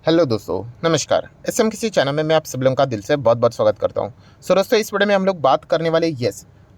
Hello दोस्तों, नमस्कार। SM किसी चैनल में मैं आप सब लोगों का दिल से बहुत बहुत स्वागत करता हूं। सो दोस्तों, इस वीडियो में हम लोग बात करने वाले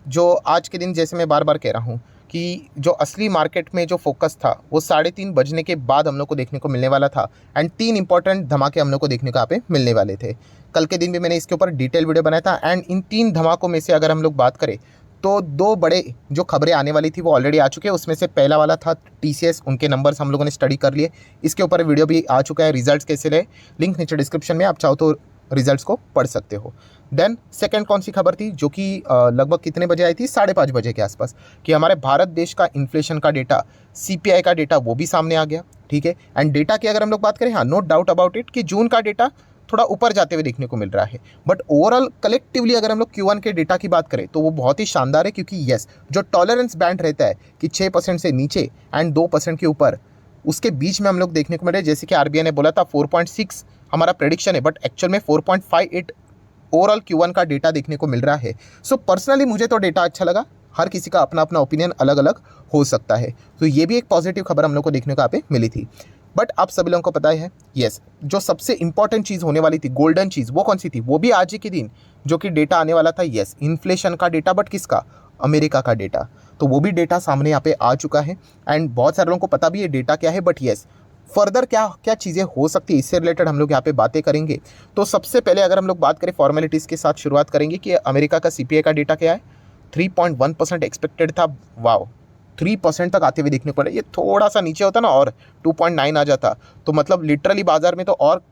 जो आज के दिन, जैसे मैं बार बार कह रहा हूं कि जो असली मार्केट में जो फोकस था वो 3:30 बजने के बाद हम लोग को देखने को मिलने वाला था। एंड 3 इंपॉर्टेंट धमाके हम लोग को देखने को यहाँ पे मिलने वाले थे। कल के दिन भी मैंने इसके ऊपर डिटेल वीडियो बनाया था। एंड इन 3 धमाकों में से अगर हम लोग बात करें तो 2 बड़े जो खबरें आने वाली थी वो ऑलरेडी आ चुके हैं। उसमें से पहला वाला था टीसीएस, उनके नंबर्स हम लोगों ने स्टडी कर लिए। इसके ऊपर वीडियो भी आ चुका है, रिजल्ट्स कैसे रहे, लिंक नीचे डिस्क्रिप्शन में, आप चाहो तो रिजल्ट्स को पढ़ सकते हो। देन सेकंड कौन सी खबर थी जो कि लगभग कितने बजे आई थी, 5:30 बजे के आसपास, कि हमारे भारत देश का इन्फ्लेशन का डेटा, सीपीआई का डेटा वो भी सामने आ गया। ठीक है। एंड डेटा की अगर हम लोग बात करें, हाँ, नो डाउट अबाउट इट कि जून का डेटा थोड़ा ऊपर जाते हुए देखने को मिल रहा है। बट ओवरऑल कलेक्टिवली अगर हम लोग Q1 के डेटा की बात करें तो वो बहुत ही शानदार है, क्योंकि यस, जो टॉलरेंस बैंड रहता है कि 6% से नीचे एंड 2% के ऊपर, उसके बीच में हम लोग देखने को मिल रहे हैं। जैसे कि आरबीआई ने बोला था 4.6 हमारा प्रेडिक्शन है, बट एक्चुअल में 4.58 ओवरऑल Q1 का डेटा देखने को मिल रहा है। सो पर्सनली मुझे तो डेटा अच्छा लगा। हर किसी का अपना अपना ओपिनियन अलग अलग हो सकता है। तो ये भी एक पॉजिटिव खबर हम लोग को देखने को यहाँ पे मिली थी। बट आप सभी लोगों को पता है, यस, जो सबसे इंपॉर्टेंट चीज़ होने वाली थी, गोल्डन चीज़, वो कौन सी थी? वो भी आज ही के दिन जो कि डेटा आने वाला था, यस, इन्फ्लेशन का डेटा। बट किसका? अमेरिका का डेटा। तो वो भी डेटा सामने यहाँ पे आ चुका है। एंड बहुत सारे लोगों को पता भी है डेटा क्या है। बट यस, फर्दर क्या क्या चीज़ें हो सकती है, इससे रिलेटेड हम लोग यहाँ पे बातें करेंगे। तो सबसे पहले अगर हम लोग बात करें, फॉर्मेलिटीज़ के साथ शुरुआत करेंगे कि अमेरिका का सीपीआई का डेटा क्या है। 3.1% एक्सपेक्टेड था। वाओ, 3% तक आते हुए देखने को मिला। ये थोड़ा सा नीचे होता ना और 2.9 आ जाता तो मतलब लिटरली बाजार में तो और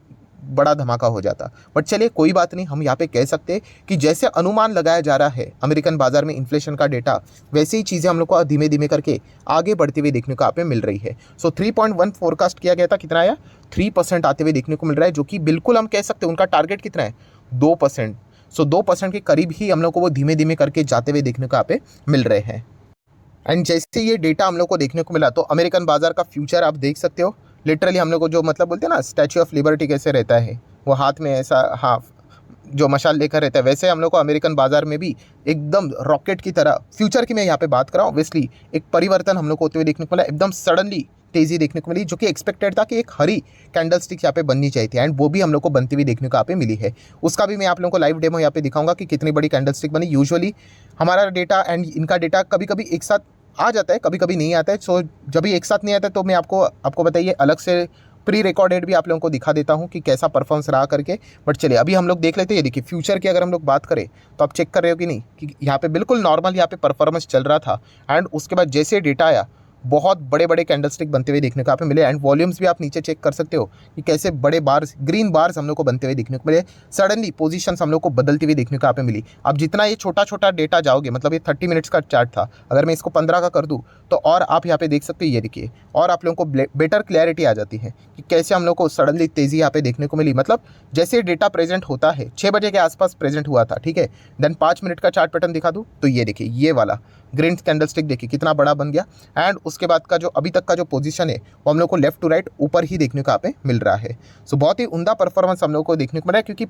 बड़ा धमाका हो जाता। बट चलिए, कोई बात नहीं, हम यहाँ पे कह सकते हैं कि जैसे अनुमान लगाया जा रहा है अमेरिकन बाजार में इन्फ्लेशन का डेटा, वैसे ही चीज़ें हम लोग को धीमे धीमे करके आगे बढ़ते हुए देखने को यहाँ पे मिल रही है। सो 3.1 फोरकास्ट किया गया था, कितना आया? 3% आते हुए देखने को मिल रहा है, जो कि बिल्कुल हम कह सकते हैं उनका टारगेट कितना है? 2%। सो 2% के करीब ही हम लोग को वो धीमे धीमे करके जाते हुए देखने को यहाँ पे मिल रहे हैं। एंड जैसे ये डेटा हम लोग को देखने को मिला तो अमेरिकन बाजार का फ्यूचर आप देख सकते हो। लिटरली हम लोग को जो मतलब बोलते हैं ना, स्टैच्यू ऑफ लिबर्टी कैसे रहता है, वो हाथ में ऐसा, हाँ, जो मशाल लेकर रहता है, वैसे हम लोग को अमेरिकन बाजार में भी एकदम रॉकेट की तरह फ्यूचर की मैं यहाँ पे बात कर रहा हूँ। ऑब्वियसली एक परिवर्तन हम लोग को होते हुए देखने को मिला, एकदम सडनली तेज़ी देखने को मिली, जो कि एक्सपेक्टेड था कि एक हरी कैंडल स्टिक यहाँ पे बननी चाहिए थी। एंड वो भी हम लोग को बनती हुई देखने को यहाँ पे मिली है। उसका भी मैं आप लोगों को लाइव डेमो यहाँ पे दिखाऊंगा कि कितनी बड़ी कैंडल स्टिक बनी। यूजुअली हमारा डेटा एंड इनका डेटा कभी कभी एक साथ आ जाता है, कभी कभी नहीं आता है। सो जब भी एक साथ नहीं आता है तो मैं आपको बताइए अलग से प्री रिकॉर्डेड भी आप लोगों को दिखा देता हूं कि कैसा परफॉर्मेंस रहा करके। बट चलिए, अभी हम लोग देख लेते हैं। ये देखिए, फ्यूचर की अगर हम लोग बात करें तो आप चेक कर रहे हो कि नहीं कि यहाँ पे बिल्कुल नॉर्मल यहाँ पे परफॉर्मेंस चल रहा था। एंड उसके बाद जैसे डेटा आया, बहुत बड़े बड़े कैंडलस्टिक बनते हुए देखने को यहाँ पे मिले। एंड वॉल्यूम्स भी आप नीचे चेक कर सकते हो कि कैसे बड़े बार्स, ग्रीन बार्स हम लोग को बनते हुए देखने को मिले। सडनली पोजीशंस हम लोग को बदलती हुई देखने को यहाँ पे मिली। अब जितना ये छोटा छोटा डेटा जाओगे, मतलब ये 30 मिनट्स का चार्ट था, अगर मैं इसको 15 का कर दूँ तो और आप यहाँ पे देख सकते हो, ये देखिए, और आप लोगों को बेटर क्लैरिटी आ जाती है कि कैसे हम लोग को सडनली तेज़ी यहाँ पे देखने को मिली। मतलब जैसे डेटा प्रेजेंट होता है, 6 बजे के आसपास प्रेजेंट हुआ था, ठीक है। देन 5 मिनट का चार्ट पैटर्न दिखा दूँ तो ये देखिए, ये वाला ग्रीन कैंडलस्टिक देखिए कितना बड़ा बन गया। एंड उसके बाद का जो अभी तक का जो पोजीशन है वो हम लोग को लेफ्ट टू राइट ऊपर ही देखने को यहाँ पे मिल रहा है। सो बहुत ही उम्दा परफॉर्मेंस हम लोग को देखने को मिल रहा है, क्योंकि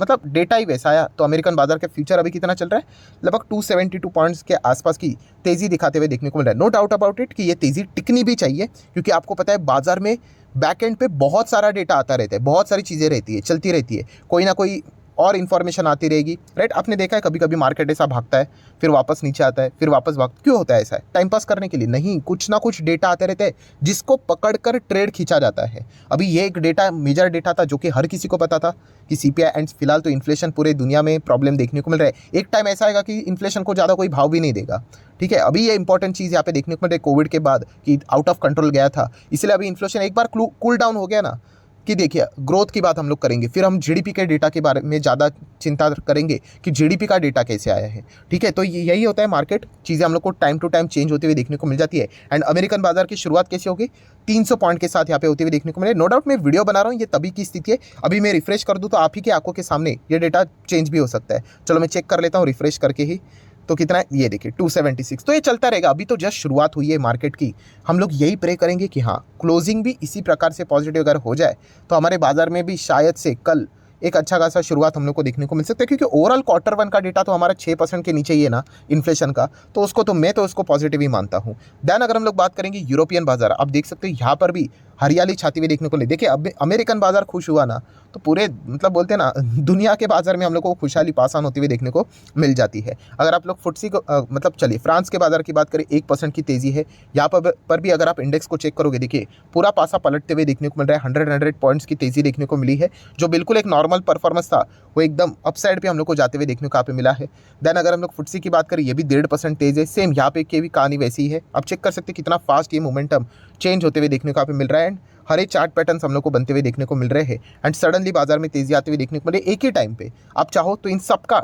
मतलब डेटा ही वैसा आया। तो अमेरिकन बाजार के फ्यूचर अभी कितना चल रहा है? लगभग 272 पॉइंट्स के आसपास की तेज़ी दिखाते हुए देखने को मिल रहा है। नो डाउट अबाउट इट कि ये तेज़ी टिकनी भी चाहिए, क्योंकि आपको पता है बाजार में बैक एंड पे बहुत सारा डेटा आता रहता है, बहुत सारी चीज़ें रहती है, चलती रहती है, कोई ना कोई और इन्फॉर्मेशन आती रहेगी, राइट। आपने देखा है कभी कभी मार्केट ऐसा भागता है, फिर वापस नीचे आता है, फिर वापस क्यों होता है ऐसा? टाइम पास करने के लिए नहीं, कुछ ना कुछ डेटा आते रहते हैं जिसको पकड़कर ट्रेड खींचा जाता है। अभी ये एक डेटा, मेजर डेटा था, जो कि हर किसी को पता था कि सीपीआई एंड फिलहाल तो इन्फ्लेशन पूरे दुनिया में प्रॉब्लम देखने को मिल रहा है। एक टाइम ऐसा आएगा कि इन्फ्लेशन को ज़्यादा कोई भाव भी नहीं देगा, ठीक है। अभी ये इंपॉर्टेंट चीज़ यहाँ पे देखने को मिल रही है कोविड के बाद कि आउट ऑफ कंट्रोल गया था, इसलिए अभी इन्फ्लेशन एक बार कूल डाउन हो गया ना, कि देखिए ग्रोथ की बात हम लोग करेंगे, फिर हम जीडीपी के डेटा के बारे में ज़्यादा चिंता करेंगे कि जीडीपी का डेटा कैसे आया है, ठीक है। तो यही होता है, मार्केट चीज़ें हम लोग को टाइम टू टाइम चेंज होते हुए देखने को मिल जाती है। एंड अमेरिकन बाजार की शुरुआत कैसे होगी? 300 पॉइंट के साथ यहाँ पे होते हुए देखने को मिले। नो डाउट मैं वीडियो बना रहा हूँ, ये तभी की स्थिति है। अभी मैं रिफ्रेश कर दूँ तो आप ही की आंखों के सामने ये डेटा चेंज भी हो सकता है। चलो मैं चेक कर लेता हूँ रिफ्रेश करके ही, तो कितना है ये देखिए 276। तो ये चलता रहेगा, अभी तो जस्ट शुरुआत हुई है मार्केट की। हम लोग यही प्रे करेंगे कि हाँ, क्लोजिंग भी इसी प्रकार से पॉजिटिव अगर हो जाए तो हमारे बाजार में भी शायद से कल एक अच्छा खासा शुरुआत हम लोग को देखने को मिल सकता है, क्योंकि ओवरऑल Q1 का डेटा तो हमारा 6% के नीचे ही है ना इन्फ्लेशन का, तो मैं उसको पॉजिटिव ही मानता हूँ। देन अगर हम लोग बात करेंगे यूरोपियन बाजार, आप देख सकते हो यहाँ पर भी हरियाली छाती हुई देखने को मिली। देखिए अब अमेरिकन बाजार खुश हुआ ना तो पूरे मतलब बोलते हैं ना दुनिया के बाजार में हम लोग को खुशहाली पास ऑन होती हुई देखने को मिल जाती है। अगर आप लोग फुटसी को मतलब चलिए फ्रांस के बाजार की बात करें, 1% की तेज़ी है यहाँ पर भी। अगर आप इंडेक्स को चेक करोगे, देखिए पूरा पासा पलटते हुए देखने को मिल रहा है। 100 पॉइंट्स की तेज़ी देखने को मिली है, जो बिल्कुल एक नॉर्मल परफॉर्मेंस था वो एकदम अपसाइड पे हम लोग को जाते हुए देखने को यहाँ पे मिला है। देन अगर हम लोग फुटसी की बात करें, ये भी 1.5% तेज़ है। सेम यहाँ पे की भी कहानी वैसी ही है। आप चेक कर सकते हैं कितना फास्ट ये मोमेंटम चेंज होते हुए देखने को यहाँ पे मिल रहा है। एंड हर एक चार्ट पैटर्न्स हम लोग को बनते हुए देखने को मिल रहे हैं। एंड सडनली बाजार में तेज़ी आते हुए देखने को मिले एक ही टाइम पे। आप चाहो तो इन सब का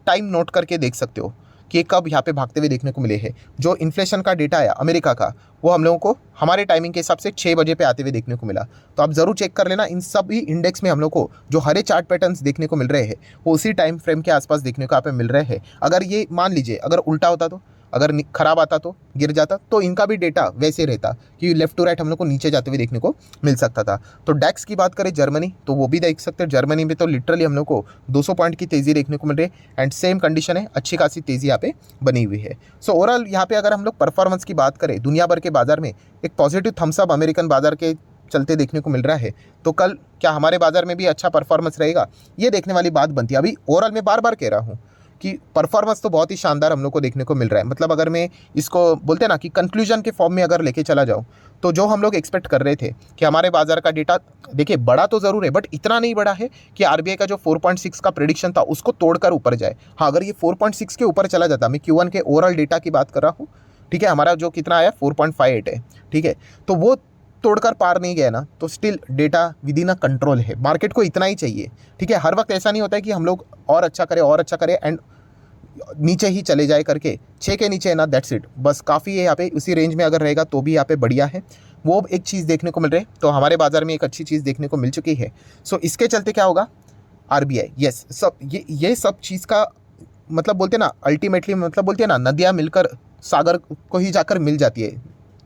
टाइम नोट करके देख सकते हो कि कब यहाँ पे भागते हुए देखने को मिले हैं। जो इन्फ्लेशन का डेटा आया अमेरिका का, वो हम लोगों को हमारे टाइमिंग के हिसाब से 6 बजे पे आते हुए देखने को मिला। तो आप ज़रूर चेक कर लेना, इन सभी इंडेक्स में हम लोग को जो हरे चार्ट पैटर्न्स देखने को मिल रहे हैं वो उसी टाइम फ्रेम के आसपास देखने को यहाँ पे मिल रहे हैं। अगर ये मान लीजिए अगर उल्टा होता तो, अगर खराब आता तो, गिर जाता तो इनका भी डेटा वैसे रहता कि लेफ्ट टू राइट हम लोग को नीचे जाते हुए देखने को मिल सकता था। तो डैक्स की बात करें जर्मनी, तो वो भी देख सकते हैं। जर्मनी में तो लिटरली हम लोग को 200 पॉइंट की तेज़ी देखने को मिल रही है। एंड सेम कंडीशन है, अच्छी खासी तेज़ी यहाँ पे बनी हुई है। सो ओवरऑल यहाँ पे अगर हम लोग परफॉर्मेंस की बात करें दुनिया भर के बाजार में, एक पॉजिटिव थम्सअप अमेरिकन बाजार के चलते देखने को मिल रहा है। तो कल क्या हमारे बाजार में भी अच्छा परफॉर्मेंस रहेगा, ये देखने वाली बात बनती है। अभी ओवरऑल मैं बार बार कह रहा हूँ कि परफॉर्मेंस तो बहुत ही शानदार हम लोग को देखने को मिल रहा है। मतलब अगर मैं इसको बोलते हैं ना कि कंक्लूजन के फॉर्म में अगर लेके चला जाऊँ, तो जो हम लोग एक्सपेक्ट कर रहे थे कि हमारे बाजार का डेटा देखिए बड़ा तो ज़रूर है बट इतना नहीं बड़ा है कि आरबीआई का जो 4.6 का प्रेडिक्शन था उसको तोड़कर ऊपर जाए। हाँ, अगर ये 4.6 के ऊपर चला जाता, मैं Q1 के ओवरऑल डेटा की बात कर रहा हूँ, ठीक है, हमारा जो कितना आया 4.58 है, ठीक है, तो वो तोड़कर पार नहीं गया ना तो still data with in a control है। मार्केट को इतना ही चाहिए, ठीक है। हर वक्त ऐसा नहीं होता है कि हम लोग और अच्छा करें एंड नीचे ही चले जाए करके 6 के नीचे है ना, दैट्स इट, बस काफ़ी है। यहाँ पे उसी रेंज में अगर रहेगा तो भी यहाँ पे बढ़िया है। वो एक चीज़ देखने को मिल रही है, तो हमारे बाजार में एक अच्छी चीज़ देखने को मिल चुकी है। सो इसके चलते क्या होगा, आरबीआई यस सब ये सब चीज़ का मतलब बोलते हैं ना अल्टीमेटली, मतलब बोलते हैं ना नदियाँ मिलकर सागर को ही जाकर मिल जाती है,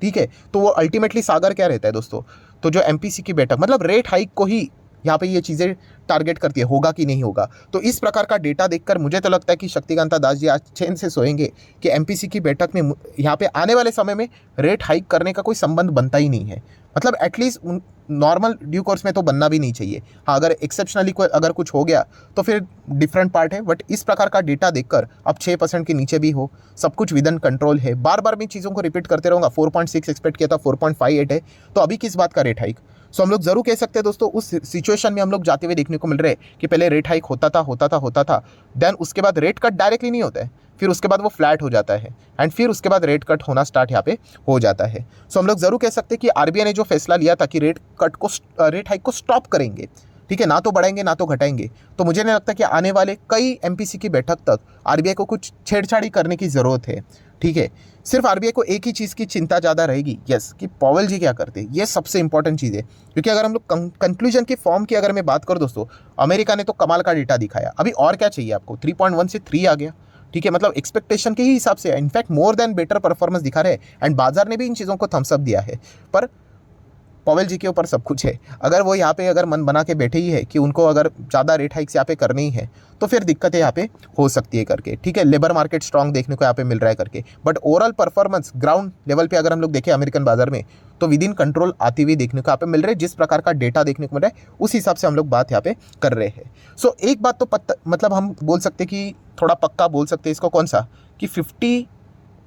ठीक है। तो वो अल्टीमेटली सागर क्या रहता है दोस्तों, तो जो एमपीसी की बैठक मतलब रेट हाइक को ही यहाँ पे ये चीज़ें टारगेट करती है, होगा कि नहीं होगा। तो इस प्रकार का डेटा देखकर मुझे तो लगता है कि शक्तिकांता दास जी आज चैन से सोएंगे कि एमपीसी की बैठक में यहाँ पे आने वाले समय में रेट हाइक करने का कोई संबंध बनता ही नहीं है। मतलब एटलीस्ट नॉर्मल ड्यू कोर्स में तो बनना भी नहीं चाहिए। हाँ, अगर एक्सेप्शनली कोई अगर कुछ हो गया तो फिर डिफरेंट पार्ट है, बट इस प्रकार का डेटा देखकर अब 6% के नीचे भी हो, सब कुछ विद इन कंट्रोल है। बार बार मैं चीज़ों को रिपीट करते रहूँगा। 4.6 एक्सपेक्ट किया था, 4.58 है, तो अभी किस बात का रेट हाइक। सो हम लोग जरूर कह सकते हैं दोस्तों, उस सिचुएशन में हम लोग जाते हुए देखने को मिल रहे हैं कि पहले रेट हाइक होता था, देन उसके बाद रेट कट डायरेक्टली नहीं होता है, फिर उसके बाद वो फ्लैट हो जाता है एंड फिर उसके बाद रेट कट होना स्टार्ट यहाँ पे हो जाता है। सो हम लोग जरूर कह सकते हैं कि आरबीआई ने जो फैसला लिया था कि रेट हाइक को स्टॉप करेंगे, ठीक है, ना तो बढ़ाएंगे ना तो घटाएंगे, तो मुझे नहीं लगता कि आने वाले कई एमपीसी की बैठक तक आरबीआई को कुछ छेड़छाड़ी करने की ज़रूरत है, ठीक है। सिर्फ आरबीआई को एक ही चीज़ की चिंता ज़्यादा रहेगी, यस, कि पॉवेल जी क्या करते हैं, ये सबसे इंपॉर्टेंट चीज़ है। क्योंकि अगर हम लोग कंक्लूजन की फॉर्म की अगर मैं बात करूँ दोस्तों, अमेरिका ने तो कमाल का डेटा दिखाया, अभी और क्या चाहिए आपको, 3.1 से 3 आ गया, ठीक है, मतलब एक्सपेक्टेशन के ही हिसाब से in fact more than better performance दिखा रहे हैं एंड बाजार ने भी इन चीज़ों को थम्सअप दिया है। पर पॉवेल जी के ऊपर सब कुछ है। अगर वो यहाँ पे अगर मन बना के बैठे ही है कि उनको अगर ज़्यादा रेट हाइक्स यहाँ पे करनी ही है तो फिर दिक्कतें यहाँ पे हो सकती है करके, ठीक है। लेबर मार्केट स्ट्रांग देखने को यहाँ पे मिल रहा है करके, but overall performance ground level पे अगर हम लोग देखें अमेरिकन बाजार में तो विद इन कंट्रोल आती हुई देखने को यहाँ पे मिल रहा है। जिस प्रकार का डेटा देखने को मिल रहा है उस हिसाब से हम लोग बात यहाँ पे कर रहे हैं। सो एक बात तो मतलब हम बोल सकते कि थोड़ा पक्का बोल सकते हैं इसको, कौन सा, कि 50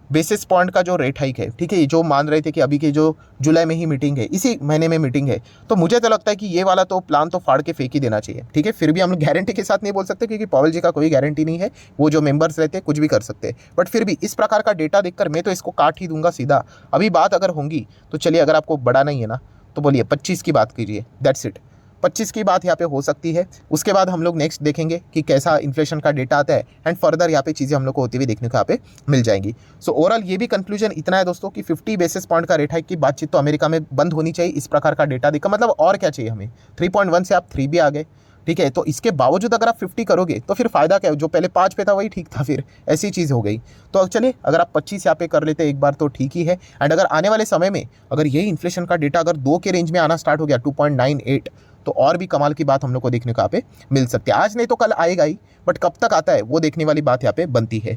बेसिस पॉइंट का जो रेट हाइक है, ठीक है, जो मान रहे थे कि अभी की जो जुलाई में ही मीटिंग है, इसी महीने में मीटिंग है, तो मुझे तो लगता है कि ये वाला तो प्लान तो फाड़ के फेंक ही देना चाहिए, ठीक है। फिर भी हम लोग गारंटी के साथ नहीं बोल सकते क्योंकि पॉवेल जी का कोई गारंटी नहीं है, वो जो मेंबर्स रहते हैं कुछ भी कर सकते हैं, बट फिर भी इस प्रकार का डेटा देखकर मैं तो इसको काट ही दूंगा सीधा। अभी बात अगर होंगी तो चलिए, अगर आपको बढ़ाना ही है ना तो बोलिए 25 की बात कीजिए, दैट्स इट। 25 की बात यहाँ पे हो सकती है। उसके बाद हम लोग नेक्स्ट देखेंगे कि कैसा इन्फ्लेशन का डेटा आता है एंड फर्दर यहाँ पे चीज़ें हम लोग को होती हुई देखने को यहाँ पे मिल जाएंगी। सो ओवरऑल ये भी कंक्लूजन इतना है दोस्तों कि 50 बेसिस पॉइंट का रेट हाइक की बातचीत तो अमेरिका में बंद होनी चाहिए। इस प्रकार का डेटा देखकर मतलब और क्या चाहिए हमें, 3.1 से आप 3 भी आ गए, ठीक है। तो इसके बावजूद अगर आप 50 करोगे तो फिर फायदा क्या है, जो पहले 5 पे था वही ठीक था, फिर ऐसी चीज़ हो गई। तो चलिए, अगर आप 25 यहाँ पे कर लेते एक बार तो ठीक ही है। एंड अगर आने वाले समय में अगर यही इन्फ्लेशन का डेटा अगर 2 के रेंज में आना स्टार्ट हो गया, 2.98, तो और भी कमाल की बात हम लोग को देखने को यहाँ पे मिल सकती है। आज नहीं तो कल आएगा ही, बट कब तक आता है वो देखने वाली बात यहाँ पे बनती है।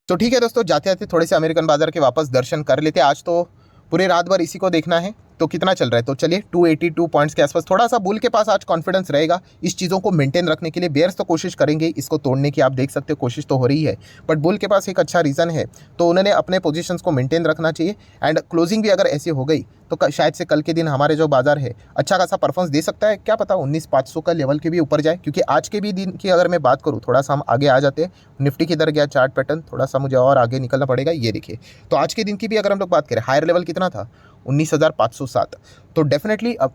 तो ठीक है दोस्तों, जाते जाते थोड़े से अमेरिकन बाजार के वापस दर्शन कर लेते हैं। आज तो पूरे रात भर इसी को देखना है, तो कितना चल रहा है, तो चलिए 282 पॉइंट्स के आसपास। थोड़ा सा बुल के पास आज कॉन्फिडेंस रहेगा इस चीज़ों को मेंटेन रखने के लिए। बेयर्स तो कोशिश करेंगे इसको तोड़ने की, आप देख सकते हो कोशिश तो हो रही है, बट बुल के पास एक अच्छा रीज़न है, तो उन्होंने अपने पोजीशंस को मेंटेन रखना चाहिए। एंड क्लोजिंग भी अगर ऐसी हो गई तो शायद से कल के दिन हमारे जो बाजार है अच्छा खासा परफॉर्मेंस दे सकता है, क्या पता 19,500 का लेवल के भी ऊपर जाए। क्योंकि आज के भी दिन की अगर मैं बात करूँ, थोड़ा सा हम आगे आ जाते हैं, निफ्टी किधर गया चार्ट पैटर्न, थोड़ा सा मुझे और आगे निकलना पड़ेगा। ये देखिए, तो आज के दिन की भी अगर हम लोग बात करें, हायर लेवल कितना था, 19,507। तो डेफिनेटली अब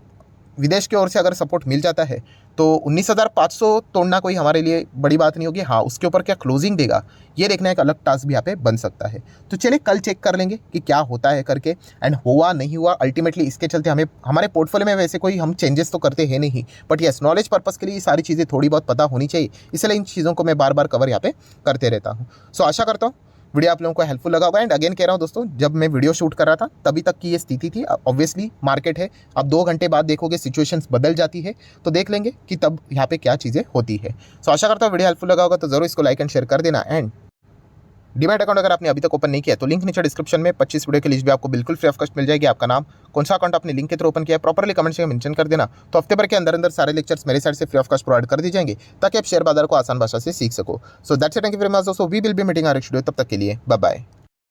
विदेश की ओर से अगर सपोर्ट मिल जाता है तो 19,500 तोड़ना कोई हमारे लिए बड़ी बात नहीं होगी। हाँ, उसके ऊपर क्या क्लोजिंग देगा ये देखना एक अलग टास्क भी यहाँ पे बन सकता है। तो चलिए कल चेक कर लेंगे कि क्या होता है करके, एंड हुआ नहीं हुआ अल्टीमेटली इसके चलते हमें हमारे पोर्टफोलियो में वैसे कोई हम चेंजेस तो करते हैं नहीं, बट यस नॉलेज पर्पस के लिए ये सारी चीज़ें थोड़ी बहुत पता होनी चाहिए, इसलिए इन चीज़ों को मैं बार बार कवर यहाँ पे करते रहता हूँ। सो आशा करता हूँ वीडियो आप लोगों को हेल्पफुल लगा होगा। एंड अगेन कह रहा हूँ दोस्तों, जब मैं वीडियो शूट कर रहा था तभी तक की ये स्थिति थी। ऑब्वियसली मार्केट है, अब 2 घंटे बाद देखोगे सिचुएशंस बदल जाती है, तो देख लेंगे कि तब यहाँ पे क्या चीज़ें होती है। सो आशा करता हूँ वीडियो हेल्पफुल लगा होगा, तो जरूर इसको लाइक एंड शेयर कर देना। एंड डीमैट अकाउंट अगर आपने अभी तक ओपन नहीं किया तो लिंक नीचे डिस्क्रिप्शन में 25 वीडियो की लिस्ट भी आपको बिल्कुल फ्री ऑफ कॉस्ट मिल जाएगी। आपका नाम, कौन सा अकाउंट आपने लिंक के थ्रू ओपन किया है, प्रॉपर्ली कमेंट्स में मेंशन कर देना। तो हफ्ते भर के अंदर सारे लेक्चर्स मेरे साइड से फ्री ऑफ कॉस्ट प्रोवाइड कर दी जाएंगे, ताकि आप शेयर बाजार को आसान भाषा से सीख सको। So that's it, thank you very much दोस्तों, we will be meeting our next video, तब तक के लिए बाय बाय।